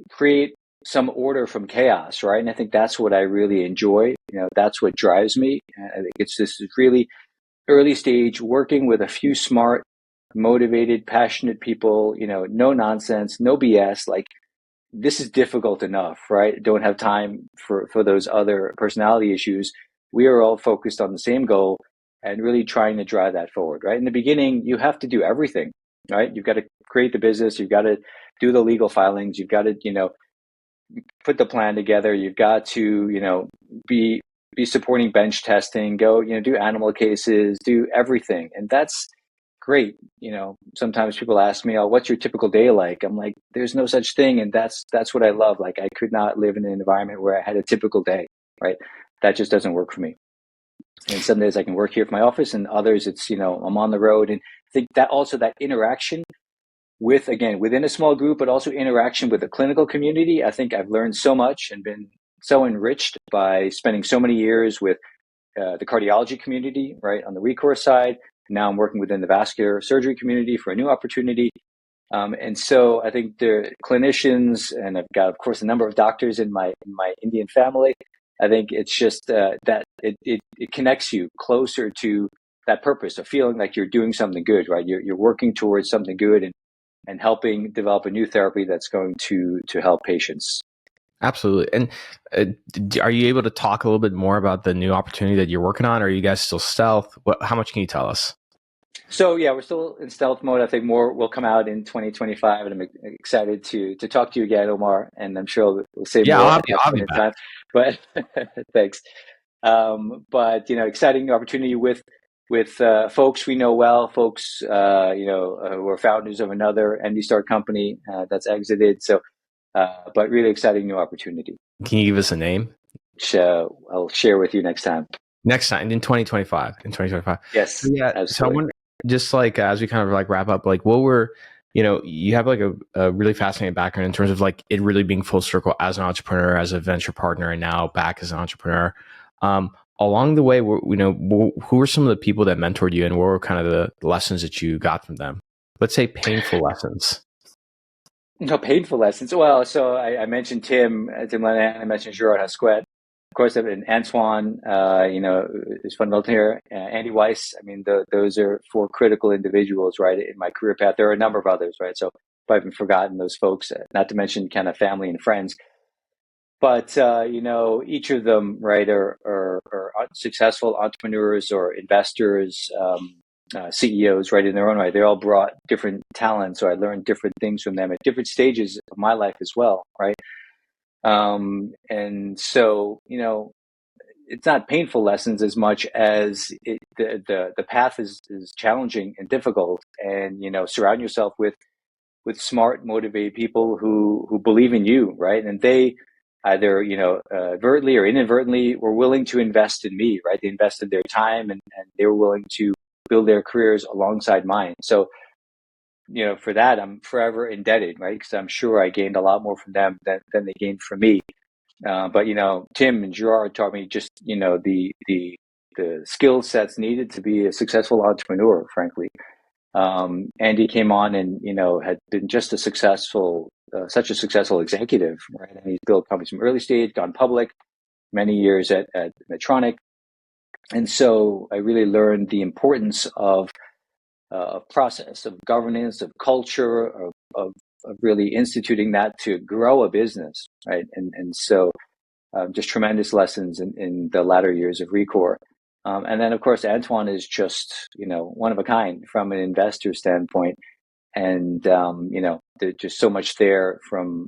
create some order from chaos, right? And I think that's what I really enjoy. That's what drives me. And I think it's this really early stage, working with a few smart, motivated, passionate people. No nonsense, no BS. Like this is difficult enough, right? Don't have time for those other personality issues. We are all focused on the same goal and really trying to drive that forward, right? In the beginning, you have to do everything, right? You've got to create the business. You've got to do the legal filings. You've got to, put the plan together. You've got to, be supporting bench testing, go, do animal cases, do everything. And that's great. Sometimes people ask me, "Oh, what's your typical day like?" I'm like, there's no such thing. And that's what I love. Like, I could not live in an environment where I had a typical day, right? That just doesn't work for me. And some days I can work here from my office, and others it's, I'm on the road. And I think that also that interaction with, again, within a small group, but also interaction with the clinical community. I think I've learned so much and been so enriched by spending so many years with the cardiology community, right, on the Recore side. Now I'm working within the vascular surgery community for a new opportunity. And so I think the clinicians, and I've got, of course, a number of doctors in my Indian family. I think it's just that it connects you closer to that purpose of feeling like you're doing something good, right? You're working towards something good and helping develop a new therapy that's going to help patients. Absolutely. And are you able to talk a little bit more about the new opportunity that you're working on? Or are you guys still stealth? How much can you tell us? So yeah, we're still in stealth mode. I think more will come out in 2025, and I'm excited to talk to you again, Omar. And I'm sure we'll say more at that point in time. But thanks. But exciting opportunity with folks we know well, folks who are founders of another MD Start company that's exited. So, but really exciting new opportunity. Can you give us a name? I'll share with you next time. Next time in 2025. In 2025. Yes. Yeah. Absolutely. So I wonder, just like as we kind of like wrap up, like what were, you have like a really fascinating background in terms of like it really being full circle as an entrepreneur, as a venture partner, and now back as an entrepreneur. Along the way, who were some of the people that mentored you, and what were kind of the lessons that you got from them? Let's say painful lessons. No, painful lessons. Well, so I mentioned Tim Lanahan, I mentioned Gerard Hasquet. Of course, I've been Antoine, is fundamental here. Andy Weiss. I mean, those are four critical individuals, right, in my career path. There are a number of others, right? So if I haven't forgotten those folks, not to mention kind of family and friends. But, each of them, right, are successful entrepreneurs or investors, CEOs, right, in their own right. They all brought different talents, so I learned different things from them at different stages of my life as well, right? And so, it's not painful lessons as much as the path is challenging and difficult, and, surround yourself with smart, motivated people who believe in you, right? And they either, overtly or inadvertently were willing to invest in me, right? They invested their time and they were willing to build their careers alongside mine. So, for that, I'm forever indebted, right? Because I'm sure I gained a lot more from them than they gained from me. But, Tim and Gerard taught me just, the skill sets needed to be a successful entrepreneur, frankly. Andy came on and, had been just such a successful executive, right? And he's built companies from early stage, gone public, many years at Medtronic. And so I really learned the importance of process, of governance, of culture, of really instituting that to grow a business, right? And so just tremendous lessons in the latter years of Recore. And then, of course, Antoine is just, one of a kind from an investor standpoint. And, there's just so much there from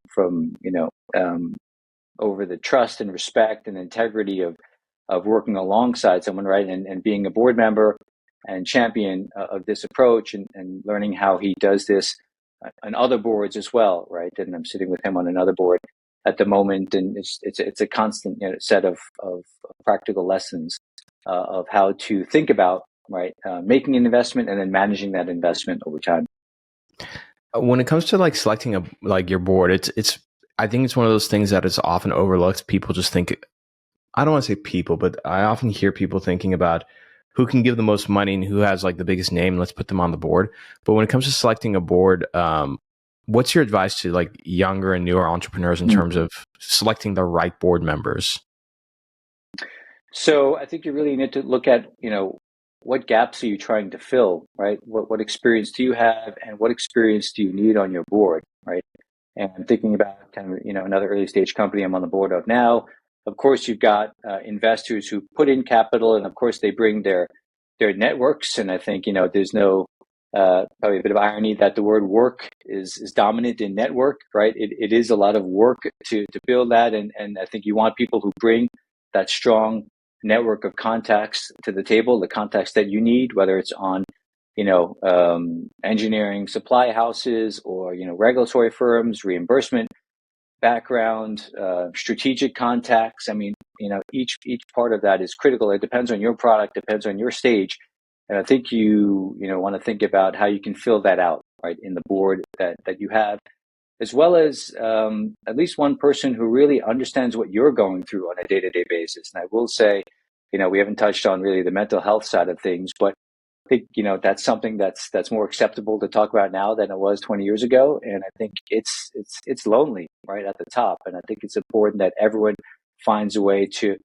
over the trust and respect and integrity of working alongside someone, right? And being a board member and champion of this approach and learning how he does this on other boards as well, right? And I'm sitting with him on another board at the moment, and it's a constant set of practical lessons of how to think about, right, making an investment and then managing that investment over time. When it comes to like selecting your board, it's I think it's one of those things that is often overlooked. People just think, I don't want to say people, but I often hear people thinking about who can give the most money and who has like the biggest name. Let's put them on the board. But when it comes to selecting a board, what's your advice to like younger and newer entrepreneurs in terms of selecting the right board members? So I think you really need to look at, what gaps are you trying to fill, right? What experience do you have and what experience do you need on your board, right? And I'm thinking about kind of, another early stage company I'm on the board of now. Of course, you've got investors who put in capital, and of course they bring their networks. And I think, there's no probably a bit of irony that the word work is dominant in network, right? It is a lot of work to build that. And I think you want people who bring that strong network of contacts to the table, the contacts that you need, whether it's on, engineering supply houses or, regulatory firms, reimbursement background, strategic contacts. I mean, each part of that is critical. It depends on your product, depends on your stage. And I think you want to think about how you can fill that out, right, in the board that you have, as well as at least one person who really understands what you're going through on a day-to-day basis. And I will say, we haven't touched on really the mental health side of things, but I think, that's something that's more acceptable to talk about now than it was 20 years ago. And I think it's lonely right at the top. And I think it's important that everyone finds a way to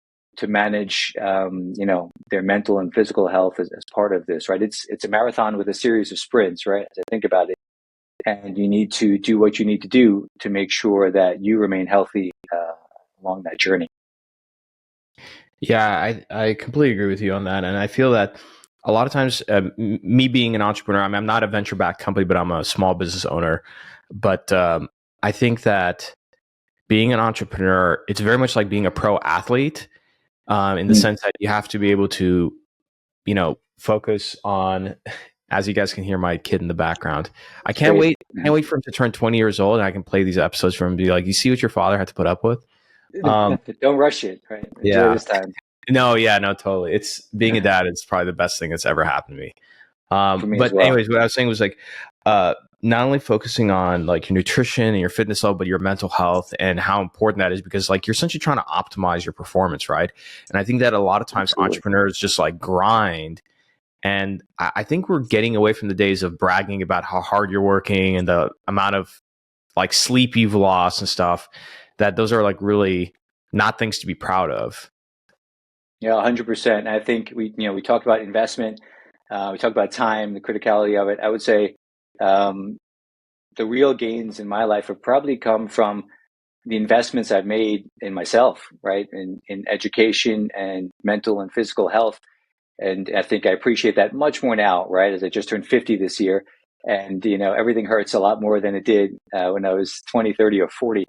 manage, their mental and physical health as part of this, right? It's a marathon with a series of sprints, right? As I think about it, and you need to do what you need to do to make sure that you remain healthy along that journey. Yeah, I completely agree with you on that. And I feel that a lot of times, me being an entrepreneur, I'm not a venture-backed company, but I'm a small business owner. But I think that being an entrepreneur, it's very much like being a pro athlete in the sense that you have to be able to, focus on, as you guys can hear my kid in the background. I can't wait for him to turn 20 years old and I can play these episodes for him and be like, you see what your father had to put up with? Don't rush it, right? Enjoy this time. No, totally. It's being a dad is probably the best thing that's ever happened to me. But well. anyways, what I was saying was like, not only focusing on like your nutrition and your fitness level, but your mental health and how important that is, because like you're essentially trying to optimize your performance, right? And I think that a lot of times entrepreneurs just like grind. And I think we're getting away from the days of bragging about how hard you're working and the amount of like sleep you've lost and stuff, that those are like really not things to be proud of. Yeah, 100%. I think we talked about investment. We talked about time, the criticality of it. I would say the real gains in my life have probably come from the investments I've made in myself, right? In education and mental and physical health. And I think I appreciate that much more now, right? As I just turned 50 this year. And, everything hurts a lot more than it did when I was 20, 30, or 40.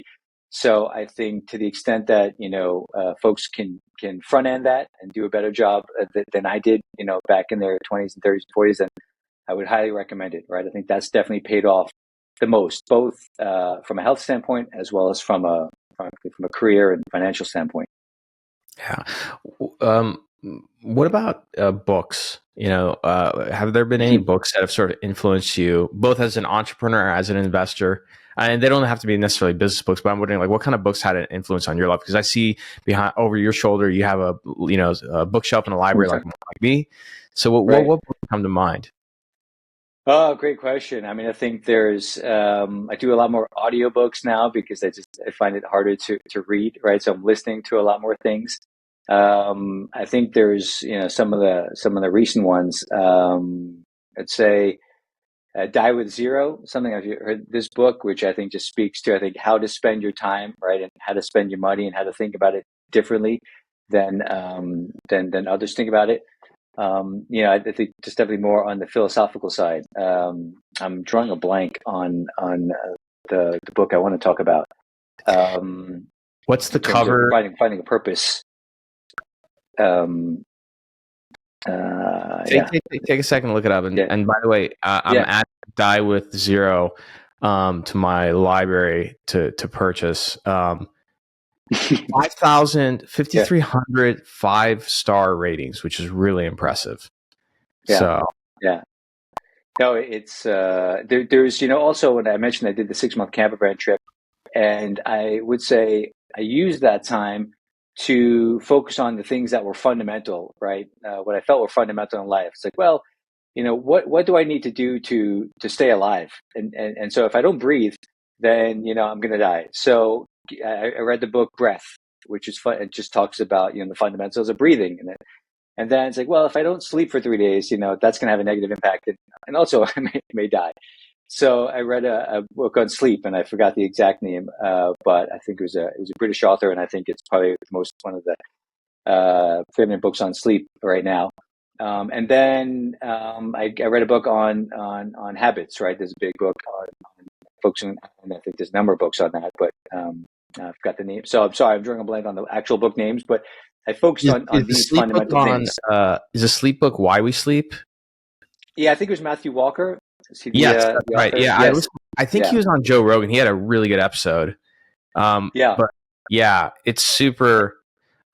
So I think to the extent that, folks can front end that and do a better job than I did, back in their 20s and 30s and 40s, then I would highly recommend it, right? I think that's definitely paid off the most, both from a health standpoint as well as from a career and financial standpoint. Yeah. What about books? Have there been any books that have sort of influenced you, both as an entrepreneur, as an investor? And they don't have to be necessarily business books, but I'm wondering, like, what kind of books had an influence on your life? Because I see over your shoulder, you have a bookshelf in a library like me. So what books come to mind? Oh, great question. I mean, I think there's, I do a lot more audiobooks now because I find it harder to read, right? So I'm listening to a lot more things. I think there's, some of the recent ones, I'd say, Die with Zero, something I've heard this book, which I think just speaks to, how to spend your time, right? And how to spend your money and how to think about it differently than others think about it. I think just definitely more on the philosophical side. I'm drawing a blank on the book I want to talk about. What's the cover? Finding a purpose. Take a second to look it up. And by the way, I'm at Die with Zero to my library to purchase. 5,300 5-star ratings, which is really impressive. No, it's there's also, when I mentioned I did the 6-month camper van trip, and I would say I used that time to focus on the things that were fundamental, right? What I felt were fundamental in life. It's like, well, what do I need to do to stay alive? And so if I don't breathe, then I'm going to die. So I read the book Breath, which is fun. It just talks about the fundamentals of breathing, and then it's like, well, if I don't sleep for 3 days, that's going to have a negative impact, and also I may die. So I read a book on sleep, and I forgot the exact name, but I think it was a British author, and I think it's probably one of the feminine books on sleep right now. And then I read a book on habits. Right, there's a big book on focusing, and I think there's a number of books on that, but I forgot the name. So I'm sorry, I'm drawing a blank on the actual book names, but I focused on these fundamental things. Is a sleep book Why We Sleep? Yeah, I think it was Matthew Walker. Yes, that's right. Yeah, yes. I think he was on Joe Rogan. He had a really good episode. Yeah. But yeah, it's super.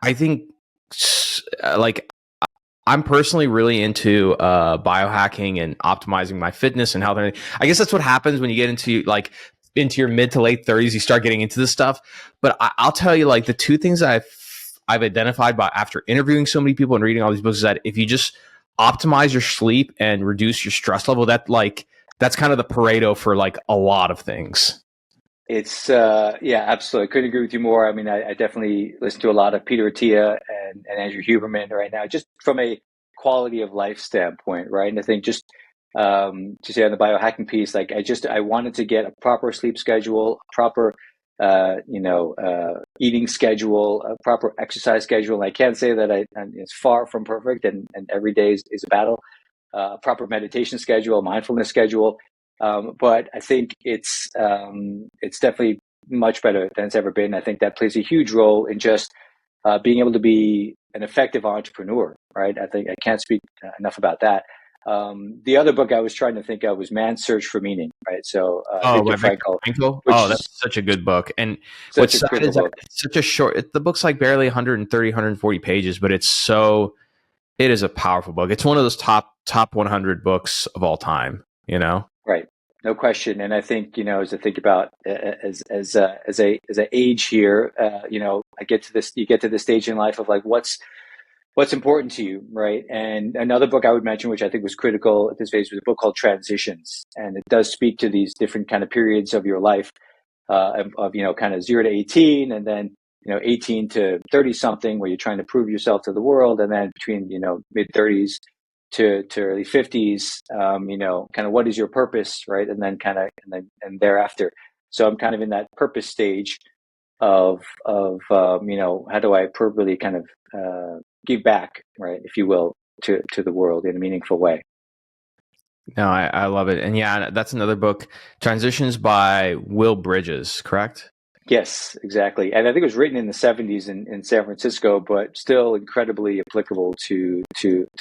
I think like I'm personally really into biohacking and optimizing my fitness and health. I guess that's what happens when you get into your mid to late 30s. You start getting into this stuff. But I'll tell you, like, the two things I've identified after interviewing so many people and reading all these books is that if you just optimize your sleep and reduce your stress level, that's kind of the Pareto for like a lot of things. It's yeah, absolutely. I couldn't agree with you more. I mean, I definitely listen to a lot of Peter Attia and Andrew Huberman right now, just from a quality of life standpoint, right? And I think just to say on the biohacking piece, like I wanted to get a proper sleep schedule, a proper eating schedule, a proper exercise schedule. And I can't say that it's far from perfect, and every day is a battle. Proper meditation schedule, mindfulness schedule. But I think it's definitely much better than it's ever been. I think that plays a huge role in just being able to be an effective entrepreneur, right? I think I can't speak enough about that. The other book I was trying to think of was Man's Search for Meaning, right? So Viktor Frankl. That's such a good book. And what's sad is that it's such a short, the book's like barely 130, 140 pages, but it is a powerful book. It's one of those top 100 books of all time, you know? Right. No question. And I think, as I think about as a age here, you get to this stage in life of like, what's important to you, right? And another book I would mention, which I think was critical at this phase, was a book called Transitions. And it does speak to these different kind of periods of your life, of kind of 0 to 18, and then, 18 to 30 something, where you're trying to prove yourself to the world. And then between, mid 30s to early 50s, kind of what is your purpose, right? And then and thereafter. So I'm kind of in that purpose stage of how do I appropriately kind of give back, right, if you will, to the world in a meaningful way. No, I love it. And yeah, that's another book, Transitions by Will Bridges, correct? Yes, exactly. And I think it was written in the 70s in San Francisco, but still incredibly applicable to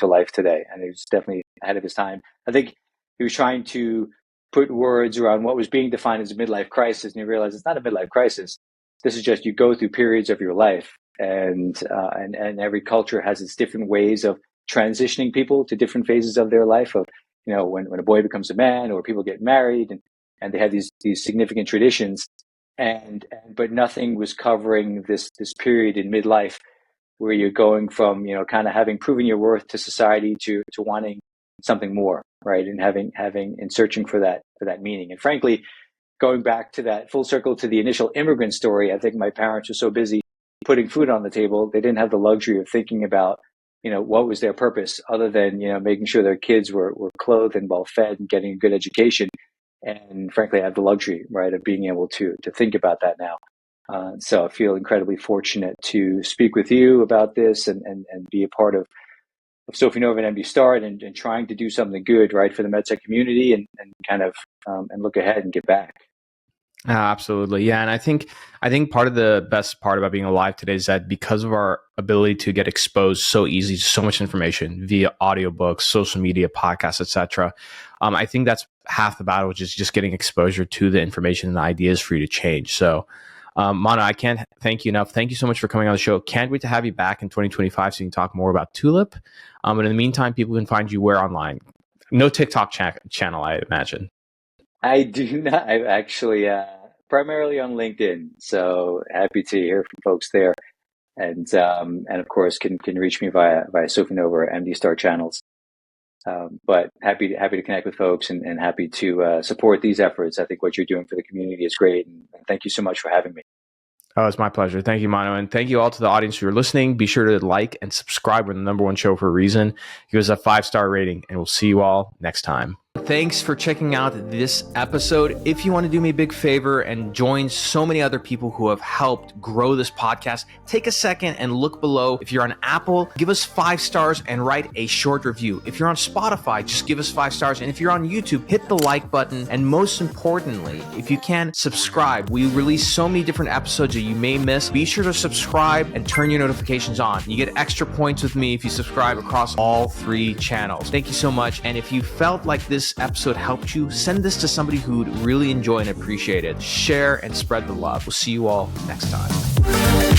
life today. And he was definitely ahead of his time. I think he was trying to put words around what was being defined as a midlife crisis. And you realize it's not a midlife crisis. This is just, you go through periods of your life, and every culture has its different ways of transitioning people to different phases of their life, of, when a boy becomes a man, or people get married, and they have these significant traditions. But nothing was covering this period in midlife where you're going from, kind of having proven your worth to society to wanting something more, right? And having and searching for that meaning. And frankly, going back to that full circle to the initial immigrant story, I think my parents were so busy putting food on the table, they didn't have the luxury of thinking about, what was their purpose, other than, making sure their kids were clothed and well fed and getting a good education. And frankly, I have the luxury, right, of being able to think about that now. So I feel incredibly fortunate to speak with you about this and be a part of Sofinova and MD Start and trying to do something good, right, for the MedTech community and kind of and look ahead and get back. Absolutely. Yeah. And I think part of the best part about being alive today is that because of our ability to get exposed so easily to so much information via audiobooks, social media, podcasts, etc., I think that's half the battle, which is just getting exposure to the information and the ideas for you to change. So, Mano, I can't thank you enough. Thank you so much for coming on the show. Can't wait to have you back in 2025 so you can talk more about Tulip. And in the meantime, people can find you where online? No TikTok channel, I imagine. I do not. I'm actually primarily on LinkedIn, so happy to hear from folks there, and of course can reach me via Sofinnova or MD Start channels. But happy to connect with folks and happy to support these efforts. I think what you're doing for the community is great, and thank you so much for having me. Oh, it's my pleasure. Thank you, Mano. And thank you all to the audience who are listening. Be sure to like and subscribe. We're the #1 show for a reason. Give us a 5-star rating, and we'll see you all next time. Thanks for checking out this episode. If you want to do me a big favor and join so many other people who have helped grow this podcast, take a second and look below. If you're on Apple, give us 5 stars and write a short review. If you're on Spotify, just give us 5 stars. And if you're on YouTube, hit the like button. And most importantly, if you can, subscribe. We release so many different episodes that you may miss. Be sure to subscribe and turn your notifications on. You get extra points with me if you subscribe across all 3 channels. Thank you so much. And if you felt like this episode helped you, send this to somebody who'd really enjoy and appreciate it. Share and spread the love. We'll see you all next time.